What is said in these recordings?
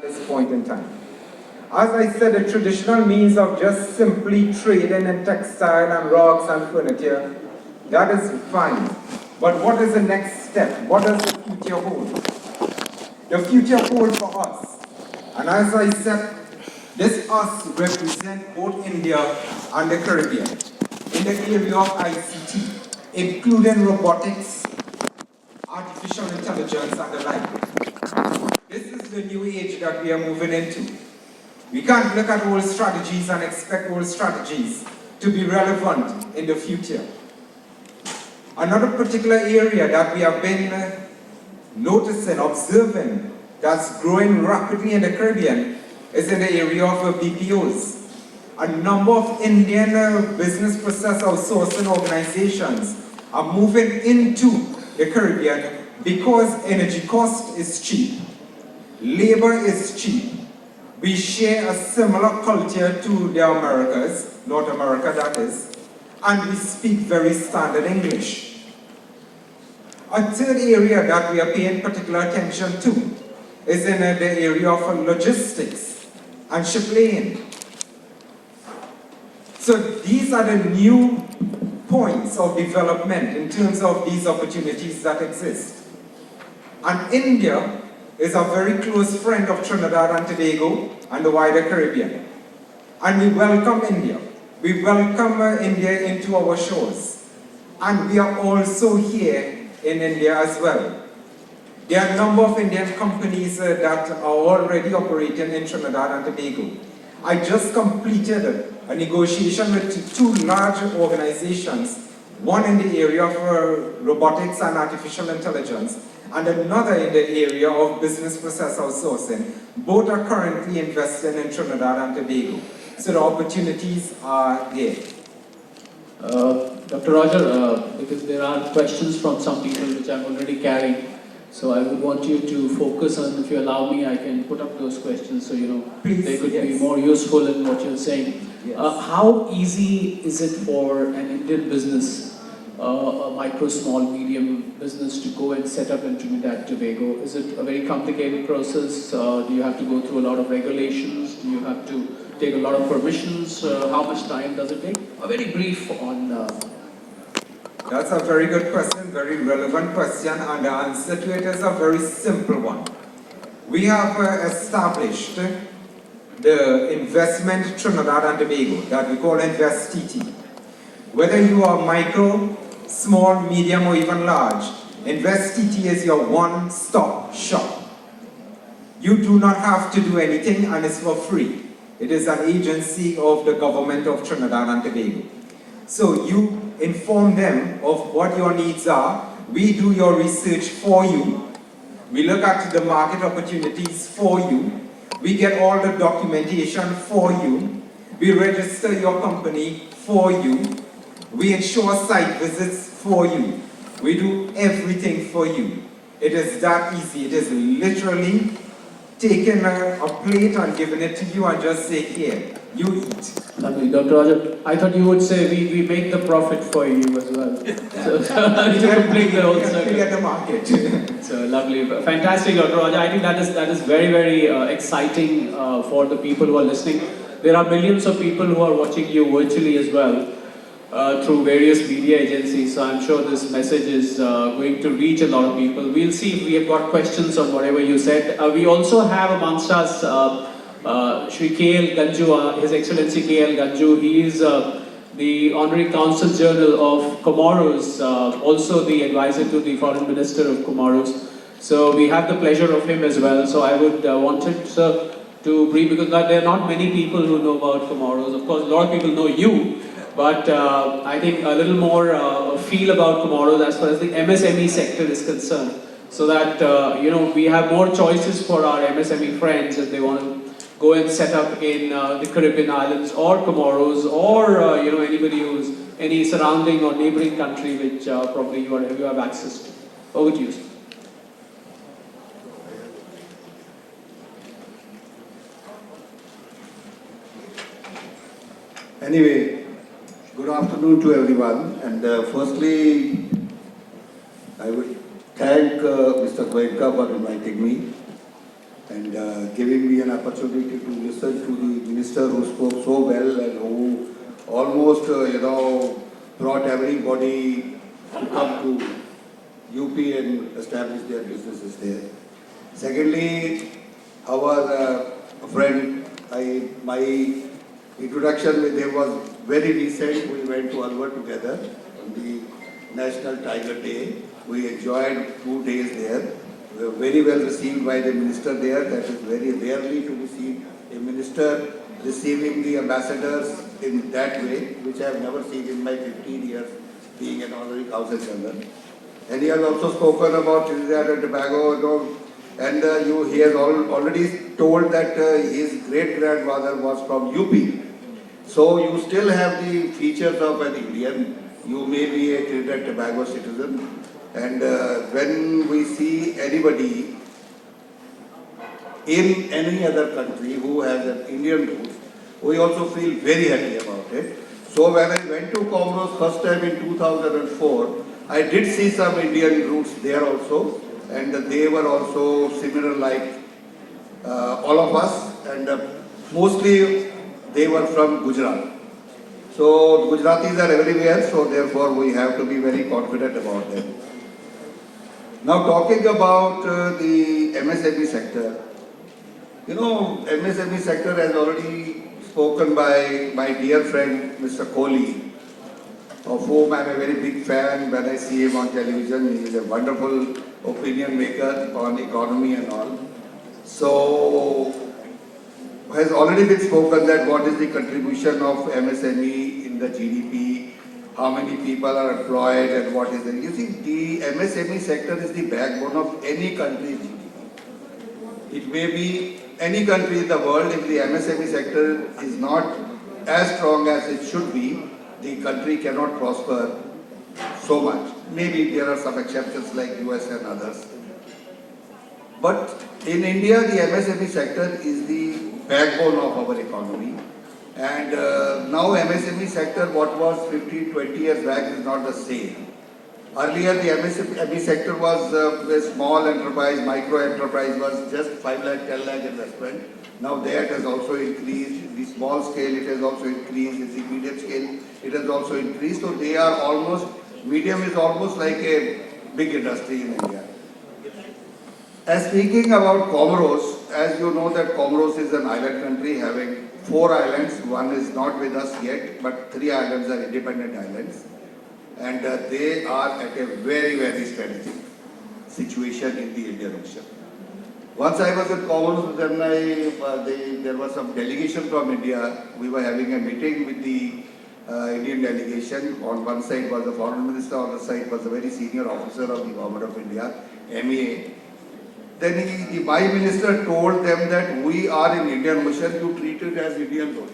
this point in time. As I said, the traditional means of just simply trading in textile and rugs and furniture, that is fine. But what is the next step? What does the future hold? The future hold for us. And as I said, this us represent both India and the Caribbean in the area of ICT, including robotics, artificial intelligence, and the like. This is the new age that we are moving into. We can't look at old strategies and expect old strategies to be relevant in the future. Another particular area that we have been noticing, observing, that's growing rapidly in the Caribbean is in the area of BPOs. A number of Indian business process outsourcing organizations are moving into the Caribbean because energy cost is cheap, labor is cheap. We share a similar culture to the Americas, North America that is, and we speak very standard English. A third area that we are paying particular attention to is in the area of logistics and ship laying. So these are the new points of development in terms of these opportunities that exist. And India is a very close friend of Trinidad and Tobago and the wider Caribbean. And we welcome India. We welcome India into our shores. And we are also here in India as well. There are a number of Indian companies that are already operating in Trinidad and Tobago. I just completed a negotiation with two large organizations, one in the area of robotics and artificial intelligence, and another in the area of business process outsourcing. Both are currently investing in Trinidad and Tobago. So the opportunities are there. Dr. Roger, because there are questions from some people which I'm already carrying, so I would want you to focus on, if you allow me, I can put up those questions so Please, they could yes. be more useful in what you're saying. Yes. How easy is it for an Indian business, a micro, small, medium business to go and set up in Trinidad and Tobago? Is it a very complicated process? Do you have to go through a lot of regulations? Do you have to take a lot of permissions? How much time does it take? A very brief on... That's a very good question, very relevant question, and the answer to it is a very simple one. We have established the investment Trinidad and Tobago that we call InvestTT. Whether you are micro, small, medium, or even large, InvestTT is your one-stop shop. You do not have to do anything, and it's for free. It is an agency of the government of Trinidad and Tobago. So you inform them of what your needs are. We do your research for you. We look at the market opportunities for you. We get all the documentation for you. We register your company for you. We ensure site visits for you. We do everything for you. It is that easy. It is literally taking a plate and giving it to you and just say, here, you eat. Lovely. Dr. Roger, I thought you would say we make the profit for you as well. To complete the whole circle. To get the market. So lovely. Fantastic, Dr. Roger. I think that is very, very exciting for the people who are listening. There are millions of people who are watching you virtually as well through various media agencies. So I'm sure this message is going to reach a lot of people. We'll see if we have got questions on whatever you said. We also have amongst us Shri KL Ganju, His Excellency KL Ganju. He is the Hony.Consul Journal of Comros, also the advisor to the Foreign Minister of Comros. So we have the pleasure of him as well. So I would wanted to brief, because there are not many people who know about Comros. Of course, a lot of people know you, but I think a little more feel about Comros as far as the MSME sector is concerned. So that we have more choices for our MSME friends if they want to go and set up in the Caribbean islands or Comoros or anybody who's any surrounding or neighboring country which probably you have access to. Over to you, sir. Anyway, good afternoon to everyone, and firstly I would thank Mr. Goenka for inviting me, and and giving me an opportunity to listen to the minister who spoke so well and who almost, brought everybody to come to UP and establish their businesses there. Secondly, our friend, my introduction with him was very recent. We went to Alwar together on the National Tiger Day. We enjoyed 2 days there. We were very well received by the minister there. That is very rarely to receive a minister receiving the ambassadors in that way, which I have never seen in my 15 years being an honorary council general. And he has also spoken about Trinidad and Tobago, and he has already told that his great-grandfather was from UP. So you still have the features of an Indian. You may be a Trinidad and Tobago citizen. And when we see anybody in any other country who has an Indian root, we also feel very happy about it. So when I went to Comros first time in 2004, I did see some Indian roots there also, and they were also similar like all of us, and mostly they were from Gujarat. So Gujaratis are everywhere, so therefore we have to be very confident about them. Now talking about the MSME sector, MSME sector has already spoken by my dear friend Mr. Kohli, of whom I am a very big fan. When I see him on television, he is a wonderful opinion maker on economy and all. So, has already been spoken that what is the contribution of MSME in the GDP, how many people are employed and what is the... You see, the MSME sector is the backbone of any country's GDP. It may be any country in the world, if the MSME sector is not as strong as it should be, the country cannot prosper so much. Maybe there are some exceptions like US and others. But in India, the MSME sector is the backbone of our economy. And now MSME sector, what was 15, 20 years back, is not the same. Earlier, the MSME sector was a small enterprise, micro enterprise was just 5 lakh, 10 lakh investment. Now that has also increased. The small scale, it has also increased. The medium scale, it has also increased. So they are almost, medium is almost like a big industry in India. As speaking about Comros, as you know that Comros is an island country having 4 islands. One is not with us yet, but 3 islands are independent islands. And they are at a very, very strategic situation in the Indian Ocean. Once I was at Gopaul, then there was some delegation from India. We were having a meeting with the Indian delegation. On one side was the foreign minister, on the side was a very senior officer of the government of India, MEA. Then my minister told them that we are in Indian Ocean, you treat it as Indian only.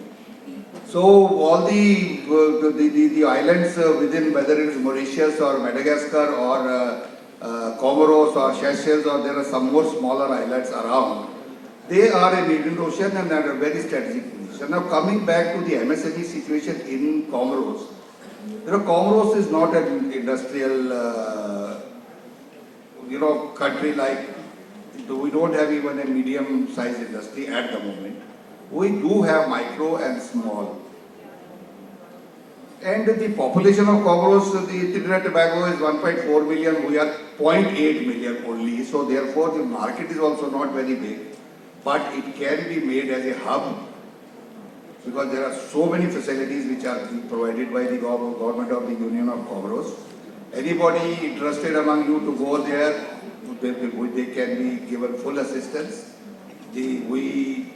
So all the islands within, whether it is Mauritius or Madagascar or Comros or Seychelles, or there are some more smaller islands around, they are in Indian Ocean and at a very strategic position. Now coming back to the MSME situation in Comros, Comros is not an industrial country like, we don't have even a medium-sized industry at the moment. We do have micro and small. And the population of Comros, the Trinidad and Tobago is 1.4 million, we are 0.8 million only. So therefore the market is also not very big. But it can be made as a hub because there are so many facilities which are provided by the government of the Union of Comros. Anybody interested among you to go there, they can be given full assistance. We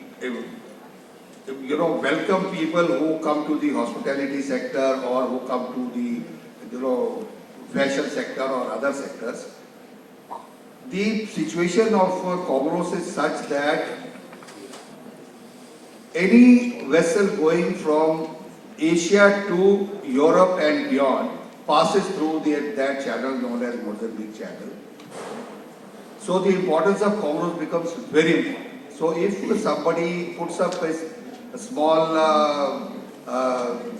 welcome people who come to the hospitality sector or who come to the fashion sector or other sectors. The situation of Comros is such that any vessel going from Asia to Europe and beyond passes through that channel known as Mozambique Channel. So the importance of Comros becomes very important. So if somebody puts up a small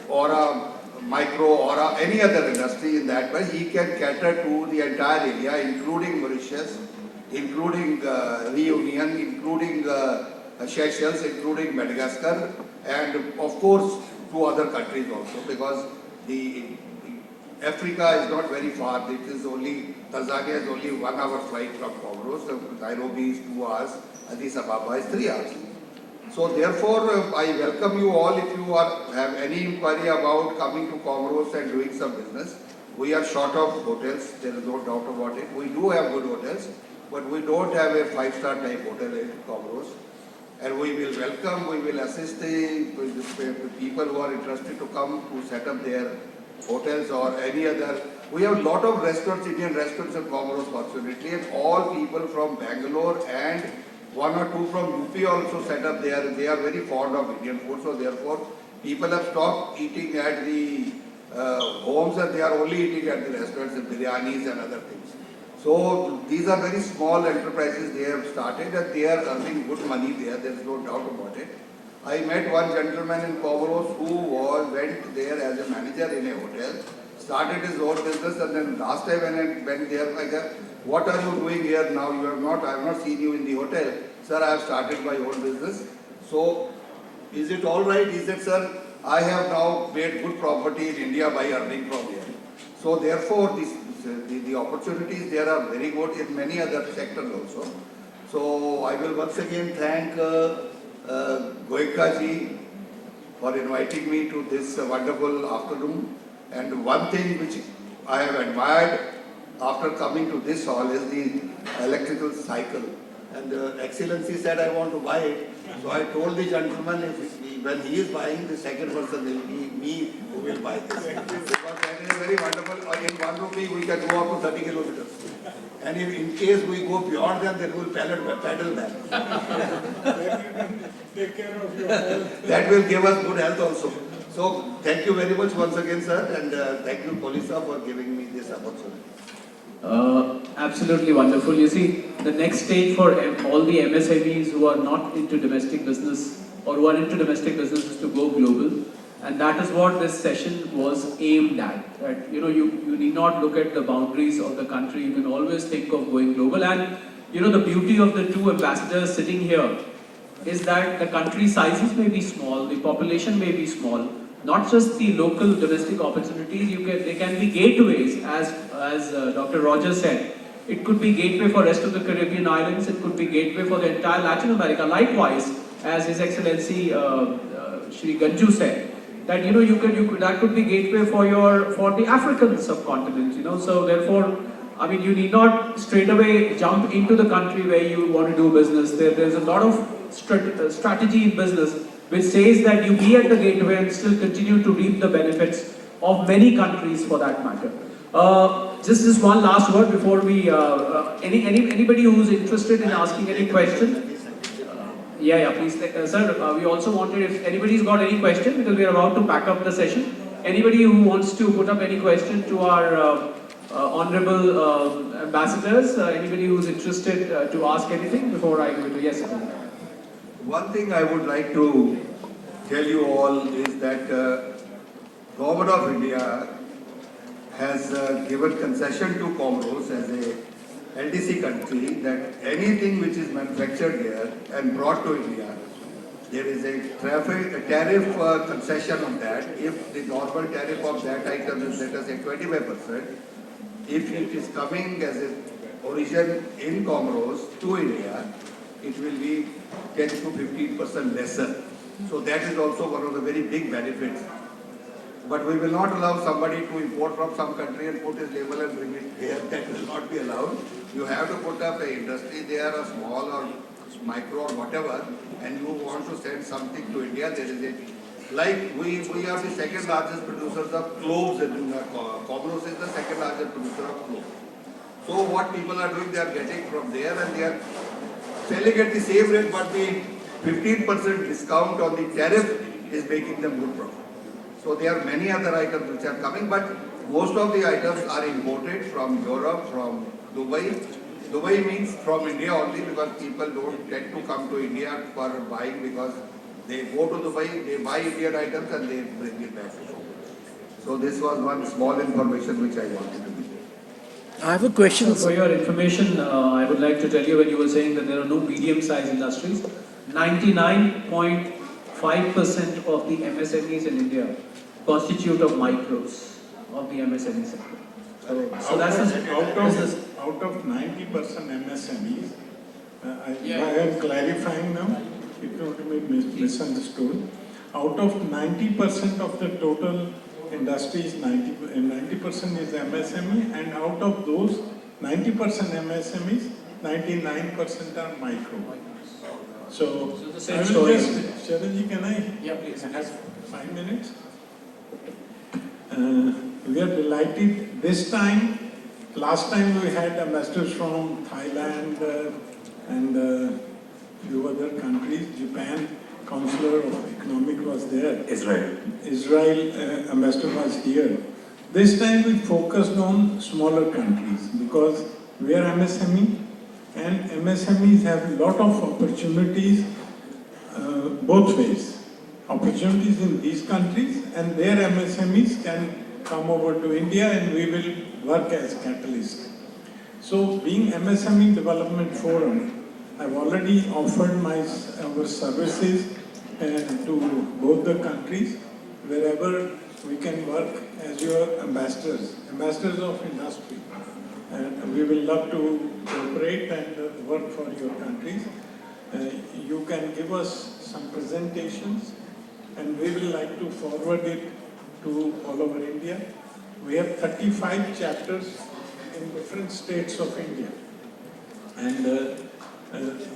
or a micro or any other industry in that way, he can cater to the entire area, including Mauritius, including Reunion, including Seychelles, including Madagascar, and of course 2 other countries also, because the Africa is not very far. It is only, Tanzania is only 1 hour flight from Comros, Nairobi is 2 hours, Addis Ababa is 3 hours. So therefore, I welcome you all. If you have any inquiry about coming to Comros and doing some business, we are short of hotels, there is no doubt about it. We do have good hotels, but we don't have a 5-star type hotel in Comros. And we will welcome, we will assist the people who are interested to come to set up their hotels or any other. We have a lot of restaurants, Indian restaurants in Comros fortunately, and all people from Bangalore and 1 or 2 from UP also set up there. They are very fond of Indian food, so therefore people have stopped eating at the homes and they are only eating at the restaurants and biryanis and other things. So these are very small enterprises they have started and they are earning good money there is no doubt about it. I met one gentleman in Comros who went there as a manager in a hotel, started his own business, and then last time when I went there, I said, what are you doing here now? I have not seen you in the hotel. Sir, I have started my own business. So, is it all right? He said, sir, I have now made good property in India by earning from here. So therefore, the opportunities there are very good in many other sectors also. So I will once again thank Goenka ji for inviting me to this wonderful afternoon. And one thing which I have admired after coming to this hall is the electrical cycle. And Excellency said, I want to buy it. So I told the gentleman, when he is buying, the second person will be me who will buy this. Because that is very wonderful. In 1 rupee, we can go up to 30 kilometers. And if in case we go beyond that, then we will paddle back. Take care of your health. That will give us good health also. So thank you very much once again, sir. And thank you, Polisa, for giving me this opportunity. Absolutely wonderful. You see, the next stage for all the MSMEs who are not into domestic business or who are into domestic business is to go global. And that is what this session was aimed at. That, you need not look at the boundaries of the country. You can always think of going global. And, the beauty of the 2 ambassadors sitting here is that the country sizes may be small, the population may be small, not just the local domestic opportunities, they can be gateways, as Dr. Rogers said. It could be gateway for rest of the Caribbean islands, it could be gateway for the entire Latin America. Likewise, as His Excellency Shri Ganju said, that that could be gateway for the African subcontinent. So therefore, you need not straight away jump into the country where you want to do business. There's a lot of strategy in business which says that you be at the gateway and still continue to reap the benefits of many countries for that matter. Just one last word before we, anybody who's interested in asking any question? Yeah, please. Sir, we also wanted, if anybody's got any question, because we are about to pack up the session. Anybody who wants to put up any question to our honorable ambassadors, anybody who's interested to ask anything before I go to yes. One thing I would like to tell you all is that Government of India has given concession to Comros as a LDC country that anything which is manufactured here and brought to India, there is a tariff concession on that. If the normal tariff of that item is, let us say, 25%, if it is coming as an origin in Comros to India, it will be 10 to 15% lesser. So that is also one of the very big benefits. But we will not allow somebody to import from some country and put his label and bring it here. That will not be allowed. You have to put up an industry there, a small or micro or whatever, and you want to send something to India. There is a, like we are the second largest producers of cloves in Comros is the second largest producer of cloves. So what people are doing, they are getting from there and they are selling at the same rate, but the 15% discount on the tariff is making them good profit. So there are many other items which are coming, but most of the items are imported from Europe, from Dubai. Dubai means from India only because people don't tend to come to India for buying because they go to Dubai, they buy Indian items and they bring it back. So this was one small information which I wanted to give. I have a question. So for your information, I would like to tell you when you were saying that there are no medium-sized industries, 99.5% of the MSMEs in India constitute of micros of the MSME sector. So that's out of 90% MSMEs, I Yeah. am clarifying now, it not to be misunderstood. Out of 90% of the total industries, 90% is MSME, and out of those 90% MSMEs, 99% are micro. So, the same I will story. just, Sharanji, can I Yeah, please. have 5 minutes? We are delighted this time. Last time we had ambassadors from Thailand and few other countries. Japan Counselor of Economic was there. Israel ambassador was here. This time we focused on smaller countries because we are MSME and MSMEs have a lot of opportunities both ways. Opportunities in these countries and their MSMEs can come over to India and we will work as catalyst. So being MSME Development Forum, I've already offered our services to both the countries wherever we can work as your ambassadors of industry. And we will love to cooperate and work for your countries. You can give us some presentations and we will like to forward it to all over India. We have 35 chapters in different states of India and a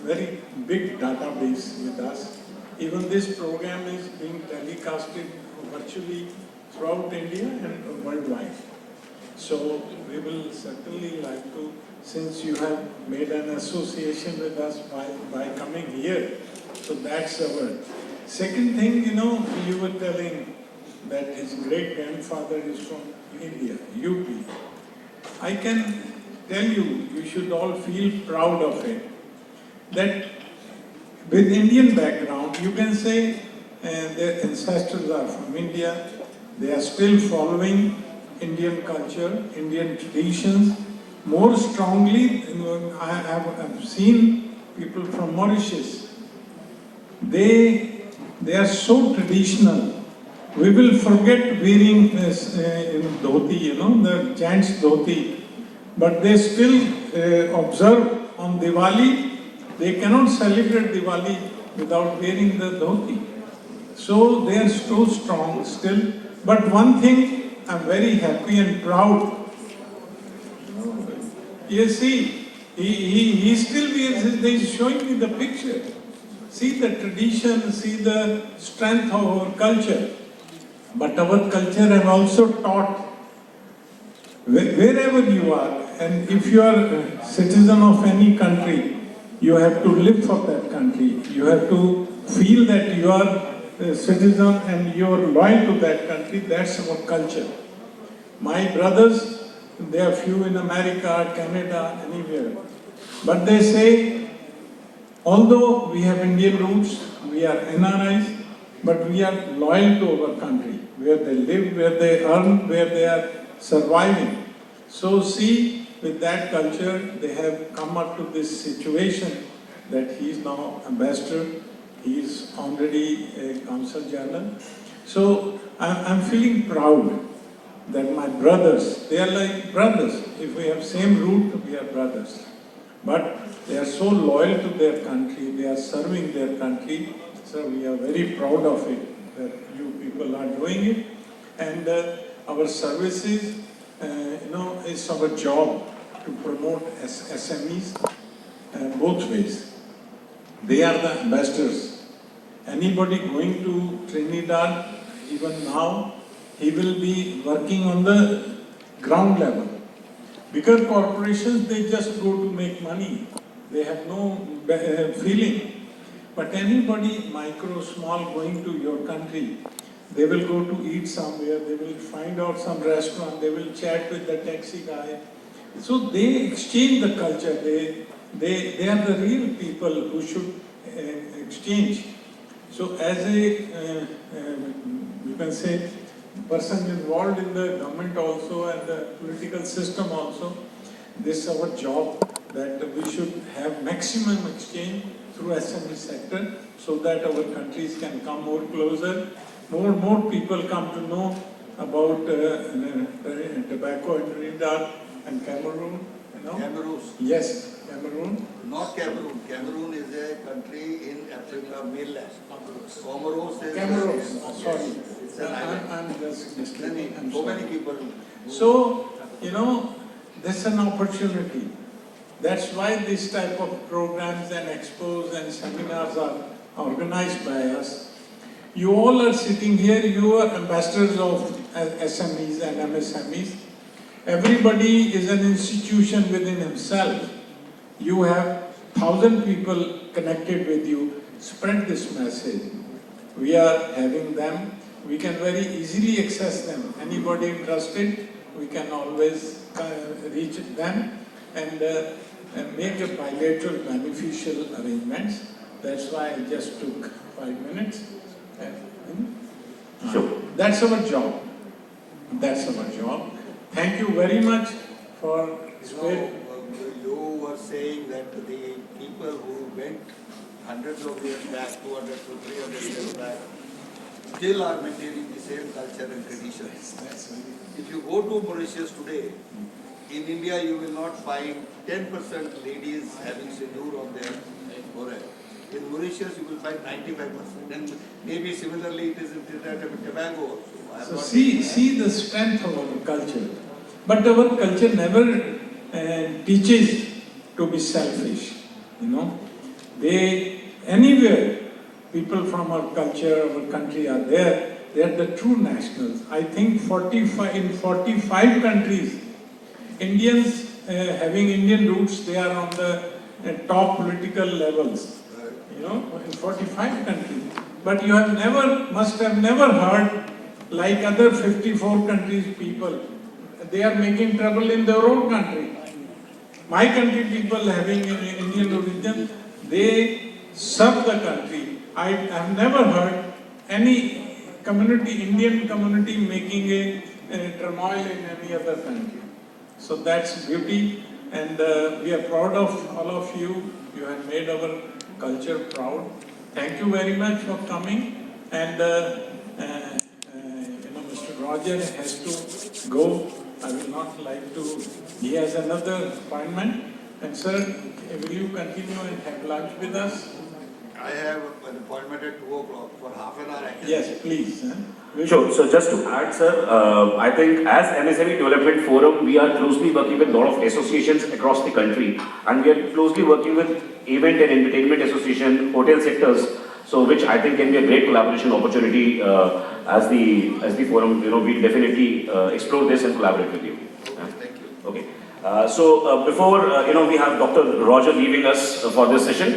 very big database with us. Even this program is being telecasted virtually throughout India and worldwide. So we will certainly like to, since you have made an association with us by coming here, so that's our. Second thing, you were telling that his great-grandfather is from India, UP. I can tell you, you should all feel proud of it, that with Indian background, you can say their ancestors are from India, they are still following Indian culture, Indian traditions. More strongly, I have seen people from Mauritius. They are so traditional. We will forget wearing dhoti, the chants dhoti, but they still observe on Diwali. They cannot celebrate Diwali without wearing the dhoti. So they are so strong still. But one thing, I'm very happy and proud. You see, he still wears his, he's showing me the picture. See the tradition, see the strength of our culture. But our culture have also taught, wherever you are, and if you are a citizen of any country, you have to live for that country. You have to feel that you are a citizen and you are loyal to that country. That's our culture. My brothers, there are few in America, Canada, anywhere. But they say, although we have Indian roots, we are NRIs, but we are loyal to our country, where they live, where they earn, where they are surviving. So see, with that culture, they have come up to this situation that he is now ambassador, he is already a consul general. So I'm feeling proud that my brothers, they are like brothers. If we have same root, we are brothers. But they are so loyal to their country, they are serving their country. So we are very proud of it, that you people are doing it. And our services, it's our job to promote SMEs both ways. They are the ambassadors. Anybody going to Trinidad, even now, he will be working on the ground level. Bigger corporations, they just go to make money. They have no feeling. But anybody, micro, small, going to your country, they will go to eat somewhere, they will find out some restaurant, they will chat with the taxi guy. So they exchange the culture. They are the real people who should exchange. So as a, you can say, person involved in the government also and the political system also, this is our job, that we should have maximum exchange through SME sector so that our countries can come more closer. More people come to know about tobacco in Trinidad and Cameroon. You know? Cameroon. Yes, Cameroon. Not Cameroon. Cameroon is a country in Africa mainland. Comoros is... Cameroon, sorry. It's an island. I'm just mistaken. I'm So sorry. many people. So, you know, this is an opportunity. That's why this type of programs and expos and seminars are organized by us. You all are sitting here, you are ambassadors of SMEs and MSMEs. Everybody is an institution within himself. You have 1,000 people connected with you. Spread this message. We are having them. We can very easily access them. Anybody interested, we can always reach them and make a bilateral beneficial arrangements. That's why I just took 5 minutes. Sure. That's our job. That's our job. Thank you very much for space. You were saying that the people who went hundreds of years back, 200 to 300 years back, still are maintaining the same culture and traditions. If you go to Mauritius today, in India you will not find 10% ladies having sindoor on their forehead. In Mauritius you will find 95%. And maybe similarly it is in Trinidad and Tobago also. So see the strength of our culture. But our culture never teaches to be selfish. You know, anywhere people from our culture, our country are there. They are the true nationals. I think in 45 countries, Indians having Indian roots, they are on the top political levels. You know, in 45 countries. But you must have never heard, like other 54 countries people, they are making trouble in their own country. My country people having Indian origin, they serve the country. I have never heard any Indian community making a turmoil in any other country. So that's beauty, and we are proud of all of you. You have made our culture proud. Thank you very much for coming. And Mr. Roger has to go. I will not like to. He has another appointment. And sir, will you continue and have lunch with us? I have an appointment at 2 o'clock for half an hour. Yes, please. Sure. So just to add, sir, I think as MSME Development Forum, we are closely working with a lot of associations across the country, and we are closely working with event and entertainment association, hotel sectors. So which I think can be a great collaboration opportunity as the forum. You know, we'll definitely explore this and collaborate with you. Thank you. Okay. Before we have Dr. Roger leaving us for this session,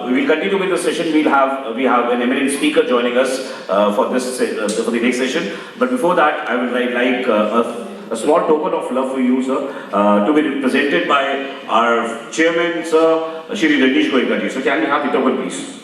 we will continue with the session. We have an eminent speaker joining us for the next session. But before that, I would like a small token of love for you, sir, to be presented by our chairman, sir, Shri Randish Goenka ji. So can we have the token, please?